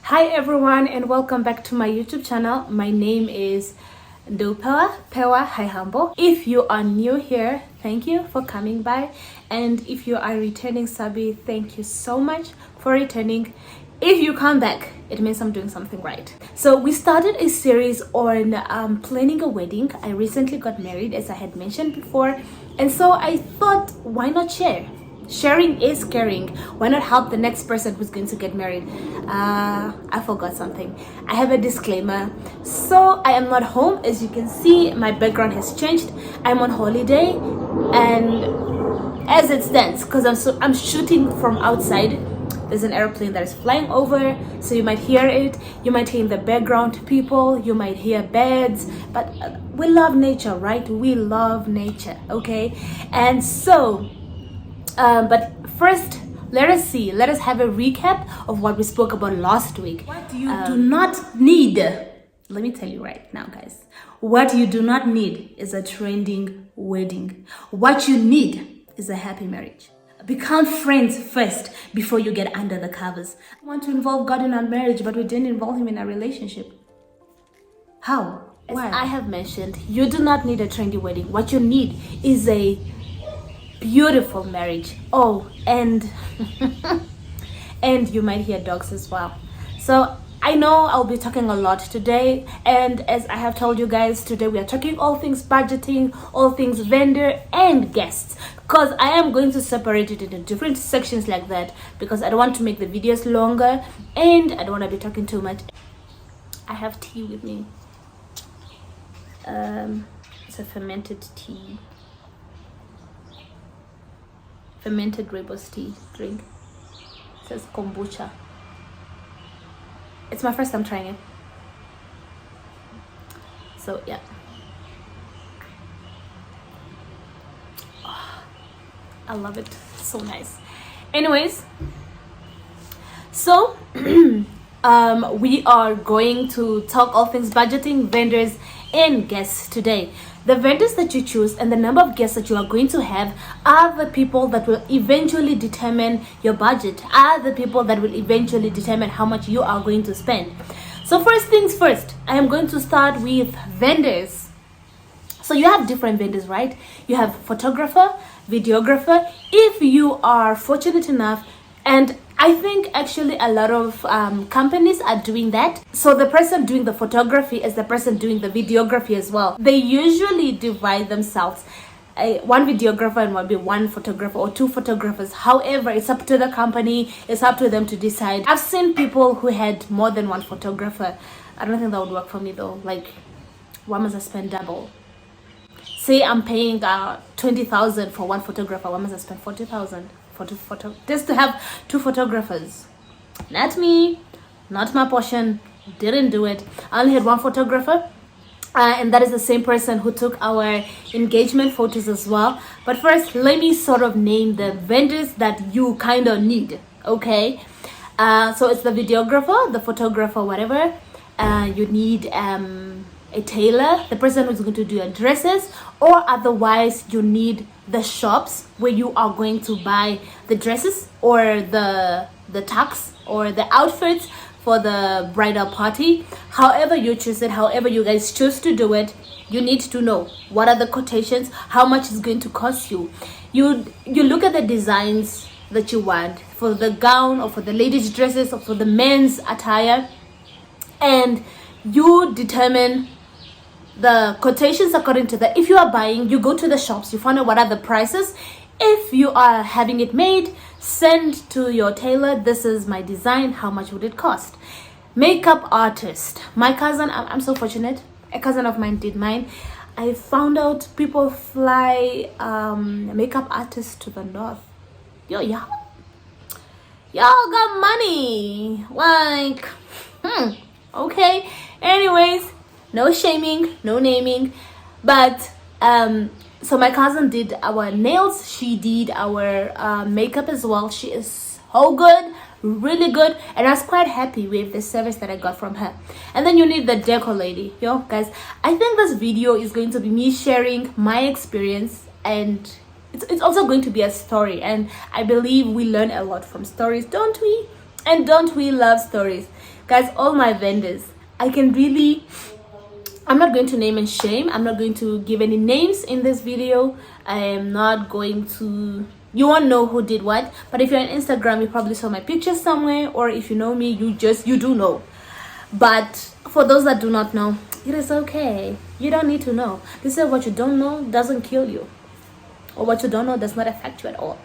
Hi everyone and welcome back to my YouTube channel. My name is Pewa Haihambo. If you are new here, thank you for coming by, and if you are returning subby, thank you so much for returning. If you come back, it means I'm doing something right. So we started a series on planning a wedding. I recently got married, as I had mentioned before, and so I thought, why not share? Sharing is caring. Why not help the next person who's going to get married? I forgot something. I have a disclaimer. So I am not home. As you can see, my background has changed. I'm on holiday, and as it stands, because I'm shooting from outside, there's an airplane that is flying over, so you might hear it. You might hear in the background people. You might hear birds. But we love nature, right? We love nature, okay? And so but first, let us have a recap of what we spoke about last week. What you do not need, let me tell you right now, guys, what you do not need is a trending wedding. What you need is a happy marriage. Become friends first before you get under the covers. I want to involve God in our marriage, but we didn't involve him in our relationship. How? Why? As I have mentioned, you do not need a trendy wedding. What you need is a beautiful marriage. Oh, and and you might hear dogs as well. So I know I'll be talking a lot today, and as I have told you guys, today we are talking all things budgeting, all things vendor and guests, because I am going to separate it into different sections like that, because I don't want to make the videos longer and I don't want to be talking too much. I have tea with me. It's a fermented tea. Fermented rooibos tea drink. It says kombucha. It's my first time trying it, so yeah. Oh, I love it, so nice. Anyways, so we are going to talk all things budgeting, vendors and guests today. The vendors that you choose and the number of guests that you are going to have are the people that will eventually determine your budget, are the people that will eventually determine how much you are going to spend. So first things first, I am going to start with vendors. So you have different vendors, right? You have photographer, videographer. If you are fortunate enough, and I think actually a lot of companies are doing that. So the person doing the photography is the person doing the videography as well. They usually divide themselves. One videographer and maybe one photographer or two photographers. However, it's up to the company. It's up to them to decide. I've seen people who had more than one photographer. I don't think that would work for me though. Like, why must I spend double? Say I'm paying 20,000 for one photographer. Why must I spend 40,000? Just to have two photographers? Not me, not my portion. Didn't do it. I only had one photographer, and that is the same person who took our engagement photos as well. But first, let me sort of name the vendors that you kind of need, okay? So it's the videographer, the photographer, whatever. You need a tailor, the person who's going to do your dresses, or otherwise you need the shops where you are going to buy the dresses or the tux or the outfits for the bridal party. However you choose it, however you guys choose to do it, you need to know what are the quotations, how much is going to cost you. You look at the designs that you want for the gown or for the ladies' dresses or for the men's attire, and you determine the quotations according to that. If you are buying, you go to the shops, you find out what are the prices. If you are having it made, send to your tailor, this is my design, how much would it cost? Makeup artist. My cousin, I'm so fortunate, a cousin of mine did mine. I found out people fly makeup artists to the north. Y'all got money, like okay. Anyways, no shaming, no naming, but so my cousin did our nails, she did our makeup as well. She is so good, really good, and I was quite happy with the service that I got from her. And then you need the decor lady. Yo guys, I think this video is going to be me sharing my experience, and it's also going to be a story, and I believe we learn a lot from stories, don't we? And don't we love stories? Guys, all my vendors, I'm not going to name and shame. I'm not going to give any names in this video. I am not going to, you won't know who did what. But if you're on Instagram, you probably saw my pictures somewhere, or if you know me, you do know. But for those that do not know, it is okay. You don't need to know. This is what you don't know doesn't kill you, or what you don't know does not affect you at all.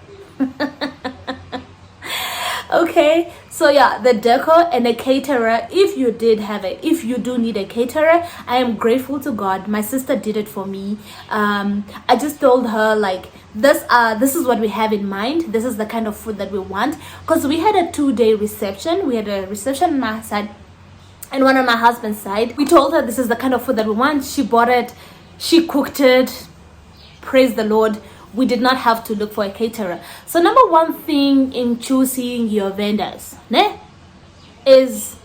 Okay, so yeah, the decor and the caterer, if you do need a caterer, I am grateful to God. My sister did it for me. I just told her, like, this is what we have in mind, this is the kind of food that we want, because we had a 2-day reception. We had a reception on my side and one on my husband's side. We told her this is the kind of food that we want. She bought it, she cooked it. Praise the Lord. We did not have to look for a caterer. So number one thing in choosing your vendors, is,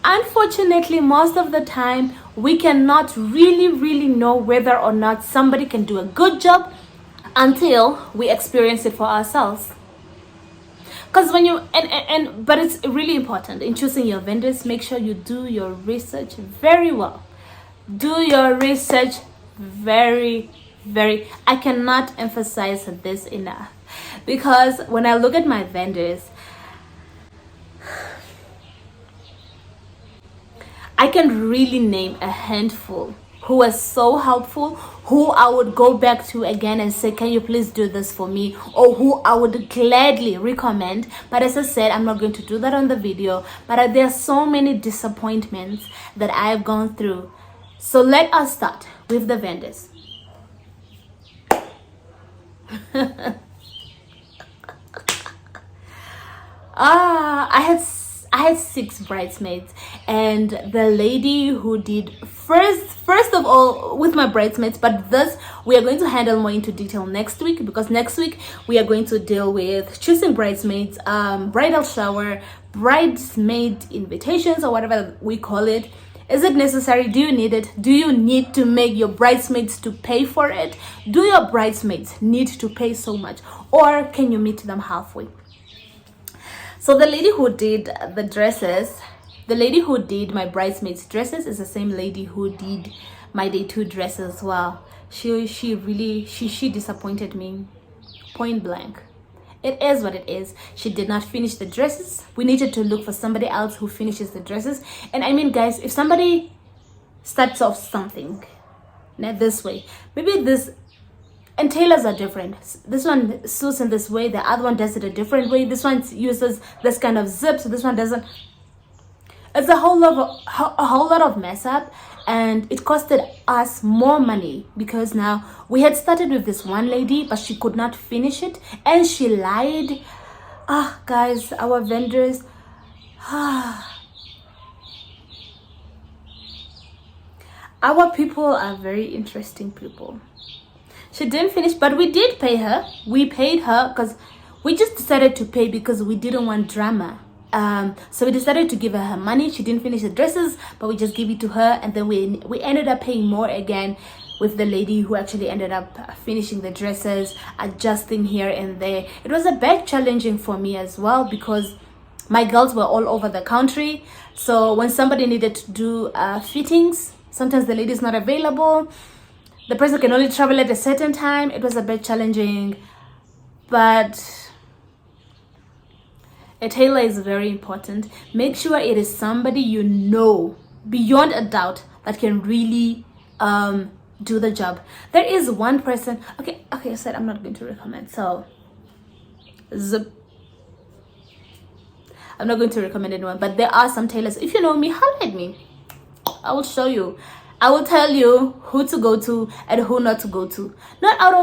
unfortunately, most of the time we cannot really know whether or not somebody can do a good job until we experience it for ourselves. Because when you but it's really important in choosing your vendors, make sure you do your research very well. Do your research very I cannot emphasize this enough, because when I look at my vendors, I can really name a handful who was so helpful, who I would go back to again and say, can you please do this for me, or who I would gladly recommend. But as I said, I'm not going to do that on the video. But there are so many disappointments that I've gone through. So let us start with the vendors. I had 6 bridesmaids, and the lady who did first of all with my bridesmaids, but this we are going to handle more into detail next week, because next week we are going to deal with choosing bridesmaids, bridal shower, bridesmaid invitations, or whatever we call it. Is it necessary? Do you need it? Do you need to make your bridesmaids to pay for it? Do your bridesmaids need to pay so much? Or can you meet them halfway? So the lady who did the dresses, the lady who did my bridesmaids dresses is the same lady who did my day 2 dresses as well. She really disappointed me, point blank. It is what it is. She did not finish the dresses. We needed to look for somebody else who finishes the dresses. And I mean, guys, if somebody starts off something this way, maybe this, and tailors are different. This one sews in this way, the other one does it a different way. This one uses this kind of zip, so this one doesn't. It's a whole lot of mess up, and it costed us more money, because now we had started with this one lady, but she could not finish it, and she lied. Guys, our vendors, our people are very interesting people. She didn't finish, but we did pay her. We paid her because we just decided to pay because we didn't want drama. So we decided to give her money. She didn't finish the dresses, but we just gave it to her, and then we ended up paying more again with the lady who actually ended up finishing the dresses, adjusting here and there. It was a bit challenging for me as well, because my girls were all over the country. So when somebody needed to do fittings, sometimes the lady's not available. The person can only travel at a certain time. It was a bit challenging, but a tailor is very important. Make sure it is somebody you know beyond a doubt that can really do the job. There is one person. Okay, I said I'm not going to recommend. So, I'm not going to recommend anyone, but there are some tailors. If you know me, holler at me. I will show you. I will tell you who to go to and who not to go to. Not out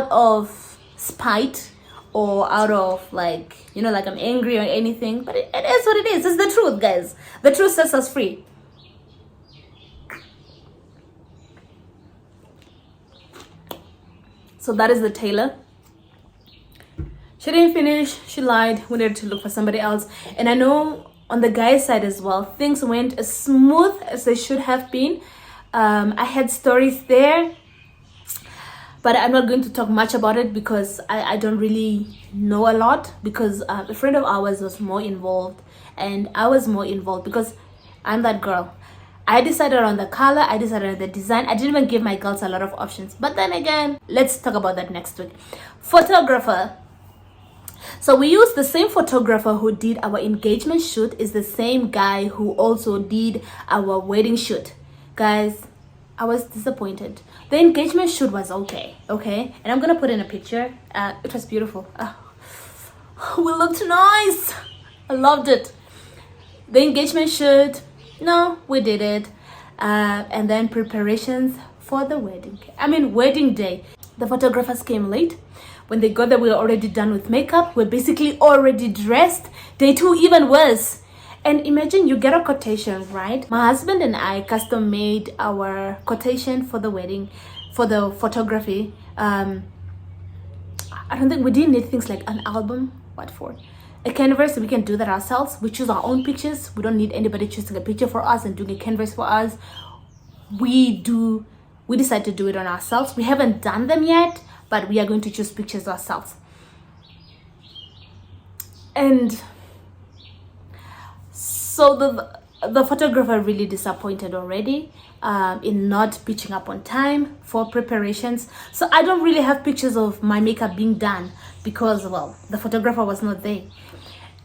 of spite or out of like I'm angry or anything, but it is what it is. It's the truth, guys. The truth sets us free. So that is the tailor. She didn't finish. She lied. We needed to look for somebody else. And I know on the guy's side as well, things went as smooth as they should have been. I had stories there, but I'm not going to talk much about it because I don't really know a lot, because a friend of ours was more involved and I was more involved because I'm that girl. I decided on the color, I decided on the design. I didn't even give my girls a lot of options. But then again, let's talk about that next week. Photographer. So we used the same photographer who did our engagement shoot, is the same guy who also did our wedding shoot. Guys, I was disappointed. The engagement shoot was okay, and I'm gonna put in a picture. It was beautiful. We looked nice. I loved it. The engagement shoot, no, we did it. And then preparations for the wedding day. The photographers came late. When they got there, we were already done with makeup. We're basically already dressed. Day 2, even worse. And imagine you get a quotation, right? My husband and I custom made our quotation for the wedding, for the photography. I don't think we didn't need things like an album. What for? A canvas. We can do that ourselves. We choose our own pictures. We don't need anybody choosing a picture for us and doing a canvas for us. We decide to do it on ourselves. We haven't done them yet, but we are going to choose pictures ourselves. And so the photographer really disappointed already in not pitching up on time for preparations. So I don't really have pictures of my makeup being done because, well, the photographer was not there.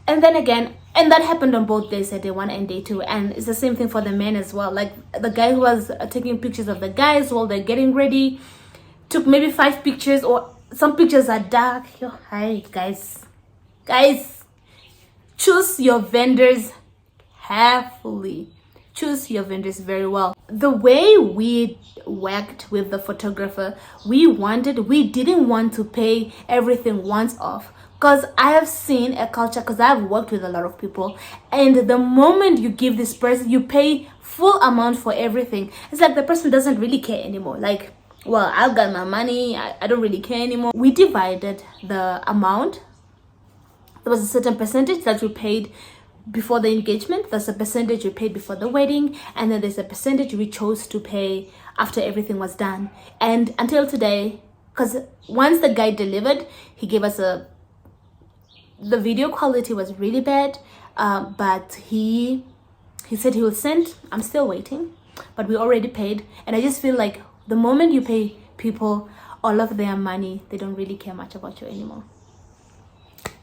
And then again, and that happened on both days, day 1 and day 2. And it's the same thing for the men as well. Like the guy who was taking pictures of the guys while they're getting ready took maybe 5 pictures, or some pictures are dark. Hi guys, choose your vendors carefully. Choose your vendors very well. The way we worked with the photographer, we didn't want to pay everything once off, because I have seen a culture, because I've worked with a lot of people, and the moment you give this person, you pay full amount for everything. It's like the person doesn't really care anymore. Like, well, I've got my money, I don't really care anymore. We divided the amount. There was a certain percentage that we paid before the engagement, there's a percentage we paid before the wedding, and then there's a percentage we chose to pay after everything was done. And until today, because once the guy delivered, he gave us the video quality was really bad, but he said he will send. I'm still waiting, but we already paid. And I just feel like the moment you pay people all of their money, they don't really care much about you anymore.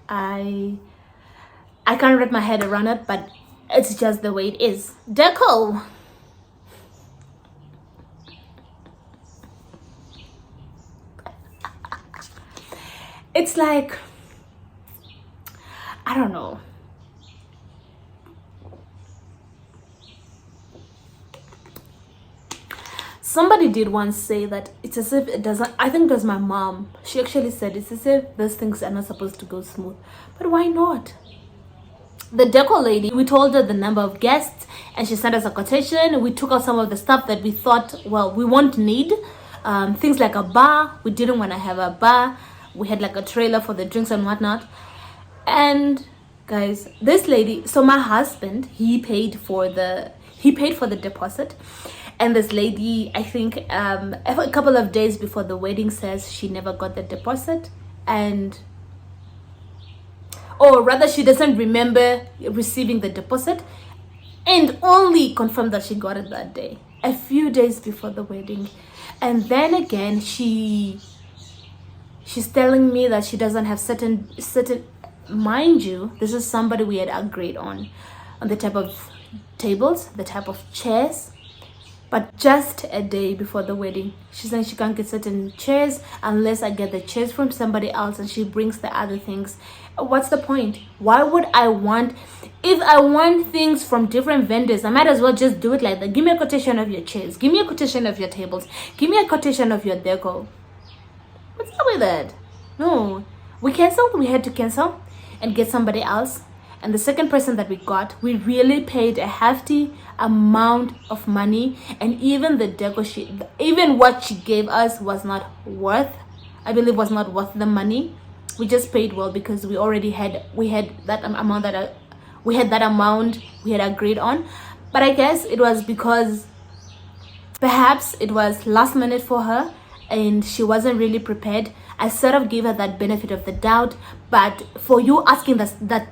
I can't wrap my head around it, but it's just the way it is. Deco. It's like, I don't know. Somebody did once say that it's as if it doesn't, I think it was my mom. She actually said it's as if those things are not supposed to go smooth. But why not? The deco lady, we told her the number of guests and she sent us a quotation. We took out some of the stuff that we thought, well, we won't need. Things like a bar. We didn't want to have a bar. We had like a trailer for the drinks and whatnot. And guys, this lady, so my husband, he paid for the deposit. And this lady, I think a couple of days before the wedding, says she never got the deposit, or rather she doesn't remember receiving the deposit, and only confirmed that she got it that day, a few days before the wedding. And then again, she's telling me that she doesn't have certain, mind you, this is somebody we had agreed on the type of tables, the type of chairs. But just a day before the wedding, she's saying she can't get certain chairs unless I get the chairs from somebody else, and she brings the other things. What's the point? Why would I want, if I want things from different vendors, I might as well just do it like that. Give me a quotation of your chairs. Give me a quotation of your tables. Give me a quotation of your deco. What's up with that? No. We canceled. We had to cancel and get somebody else. And the second person that we got, we really paid a hefty amount of money, and even the deco even what she gave us was not worth, I believe was not worth the money. We just paid well because we already had that amount we had agreed on. But I guess it was because perhaps it was last minute for her, and she wasn't really prepared, I sort of gave her that benefit of the doubt. But for you asking that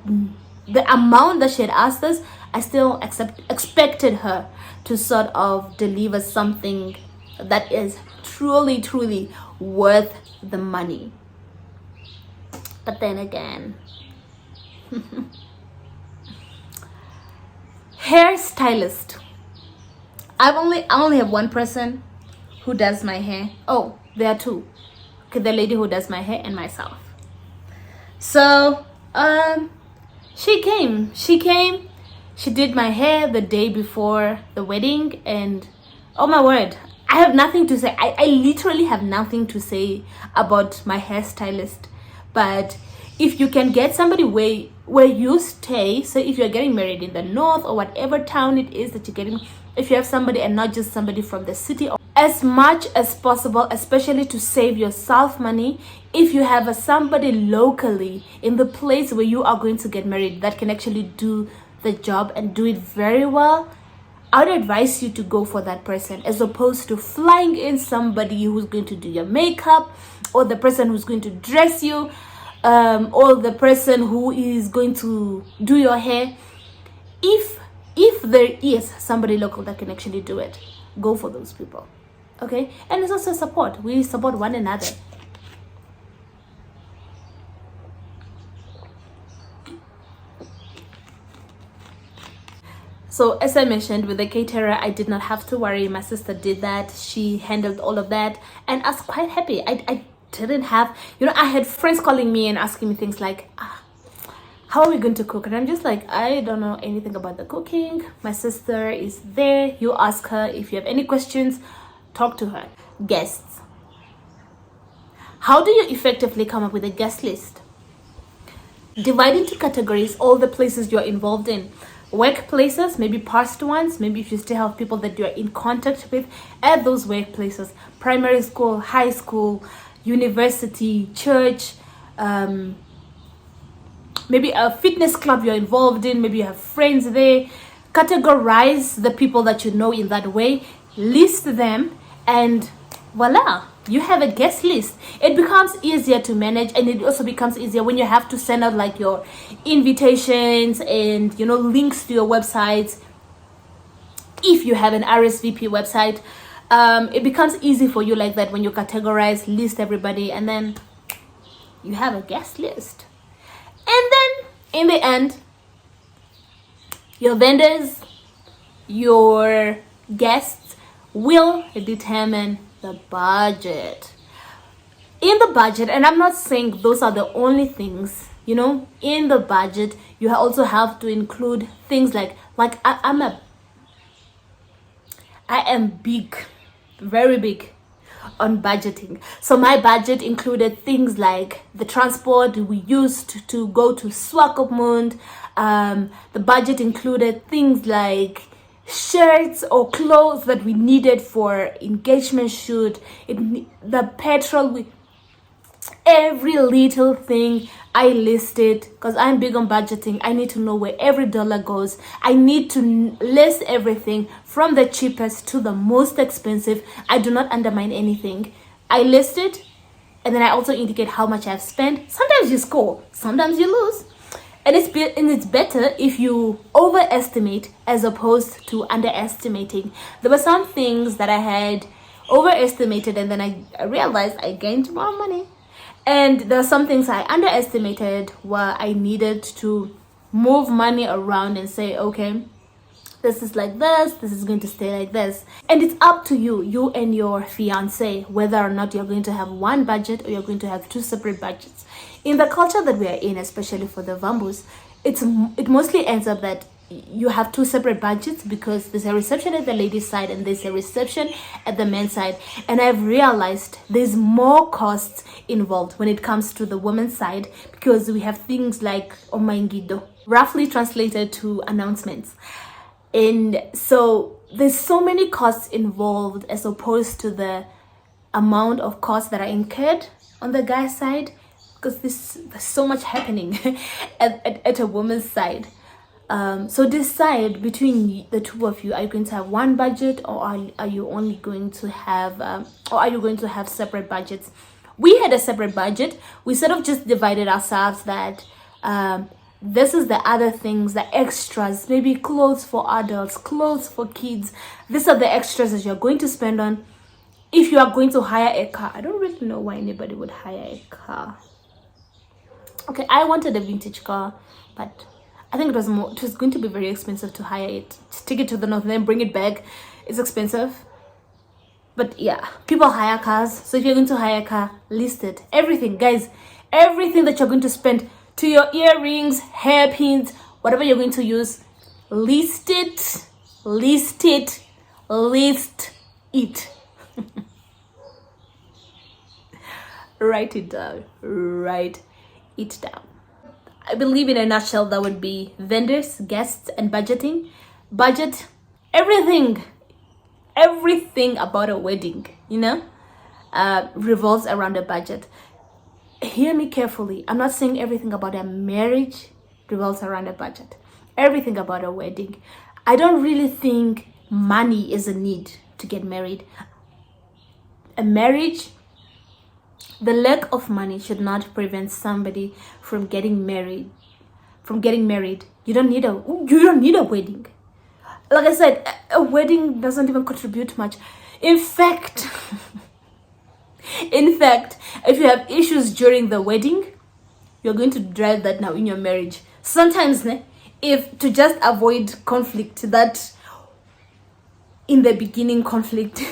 the amount that she had asked us, I still expected her to sort of deliver something that is truly worth the money. But then again, hairstylist. I only have one person who does my hair. Oh, there are two. Okay, the lady who does my hair and myself. So she came. She did my hair the day before the wedding, and oh my word, I have nothing to say. I literally have nothing to say about my hairstylist. But if you can get somebody where you stay, so if you're getting married in the north or whatever town it is that you're getting, if you have somebody and not just somebody from the city, as much as possible, especially to save yourself money, if you have somebody locally in the place where you are going to get married that can actually do the job and do it very well, I would advise you to go for that person, as opposed to flying in somebody who's going to do your makeup, or the person who's going to dress you, or the person who is going to do your hair. If there is somebody local that can actually do it, go for those people. Okay? And it's also support. We support one another. So as I mentioned, with the caterer, I did not have to worry. My sister did that. She handled all of that, and I was quite happy. I didn't have, I had friends calling me and asking me things like, how are we going to cook? And I'm just like, I don't know anything about the cooking. My sister is there. You ask her. If you have any questions, talk to her. Guests. How do you effectively come up with a guest list? Divide into categories all the places you're involved in. Workplaces, maybe past ones, maybe if you still have people that you're in contact with at those workplaces. Primary school, high school, university, church, maybe a fitness club you're involved in, maybe you have friends there. Categorize the people that you know in that way, list them, and voila, you have a guest list. It becomes easier to manage, and it also becomes easier when you have to send out like your invitations and links to your websites. If you have an RSVP website, it becomes easy for you like that when you categorize, list everybody, and then you have a guest list. And then in the end, your vendors, your guests will determine the budget. In the budget, and I'm not saying those are the only things, in the budget, you also have to include things like I am big, very big on budgeting. So my budget included things like the transport we used to go to Swakopmund. The budget included things like shirts or clothes that we needed for engagement shoot, the petrol, every little thing I listed, because I'm big on budgeting. I need to know where every dollar goes. I need to list everything from the cheapest to the most expensive. I do not undermine anything. I list it, and then I also indicate how much I've spent. Sometimes you score, sometimes you lose. And it's better if you overestimate as opposed to underestimating. There were some things that I had overestimated, and then I realized I gained more money. And there are some things I underestimated where I needed to move money around and say, okay, this is like this is going to stay like this. And it's up to you and your fiance, whether or not you're going to have one budget or you're going to have two separate budgets. In the culture that we are in, especially for the Vambus, it mostly ends up that you have two separate budgets, because there's a reception at the ladies' side and there's a reception at the men's side. And I've realized there's more costs involved when it comes to the women's side, because we have things like omaingido, roughly translated to announcements. And so there's so many costs involved as opposed to the amount of costs that are incurred on the guy's side, because there's so much happening at a woman's side. So decide between the two of you. Are you going to have one budget, or are you only going to have or are you going to have separate budgets? We had a separate budget. We sort of just divided ourselves that this is the other things, the extras, maybe clothes for adults, clothes for kids. These are the extras that you're going to spend on. If you are going to hire a car, I don't really know why anybody would hire a car. Okay, I wanted a vintage car, but I think it was going to be very expensive to hire it. Just take it to the north and then bring it back. It's expensive. But yeah, people hire cars. So if you're going to hire a car, list it. Everything, guys. Everything that you're going to spend, to your earrings, hairpins, whatever you're going to use, list it. List it. List it. Write it down. Write it down. I believe in a nutshell that would be vendors, guests, and budgeting. Budget everything about a wedding, revolves around a budget. Hear me carefully. I'm not saying everything about a marriage revolves around a budget. Everything about a wedding. I don't really think money is a need to get married. A marriage, the lack of money should not prevent somebody from getting married. You don't need a wedding. Like I said, a wedding doesn't even contribute much. In fact, if you have issues during the wedding, you're going to drive that now in your marriage. Sometimes, if to just avoid conflict, that in the beginning conflict,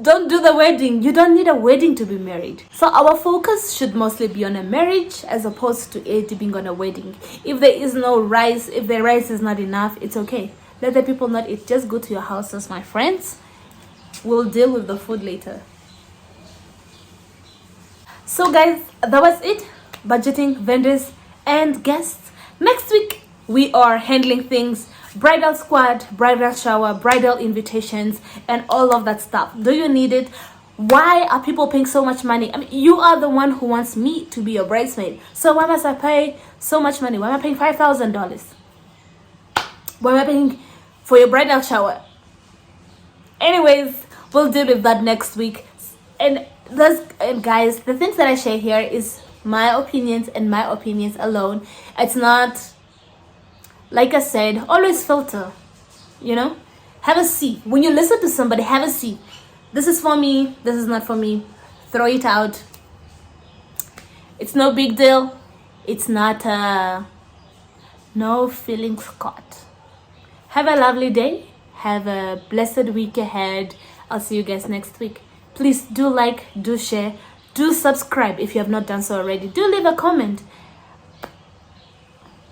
don't do the wedding. You don't need a wedding to be married. So our focus should mostly be on a marriage as opposed to it being on a wedding. If there is no rice, if the rice is not enough, it's okay. Let the people not eat. Just go to your houses, my friends. We'll deal with the food later. So guys, that was it. Budgeting, vendors, and guests. Next week, we are handling things. Bridal squad, bridal shower, bridal invitations, and all of that stuff. Do you need it? Why are people paying so much money? I mean, you are the one who wants me to be your bridesmaid. So why must I pay so much money? Why am I paying $5,000? Why am I paying for your bridal shower? Anyways, we'll deal with that next week. And guys, the things that I share here is my opinions and my opinions alone. It's not, like I said, always filter, have a see. When you listen to somebody, have a see. This is for me, this is not for me. Throw it out. It's no big deal. It's not no feelings caught. Have a lovely day. Have a blessed week ahead. I'll see you guys next week. Please do like, do share, do subscribe if you have not done so already. Do leave a comment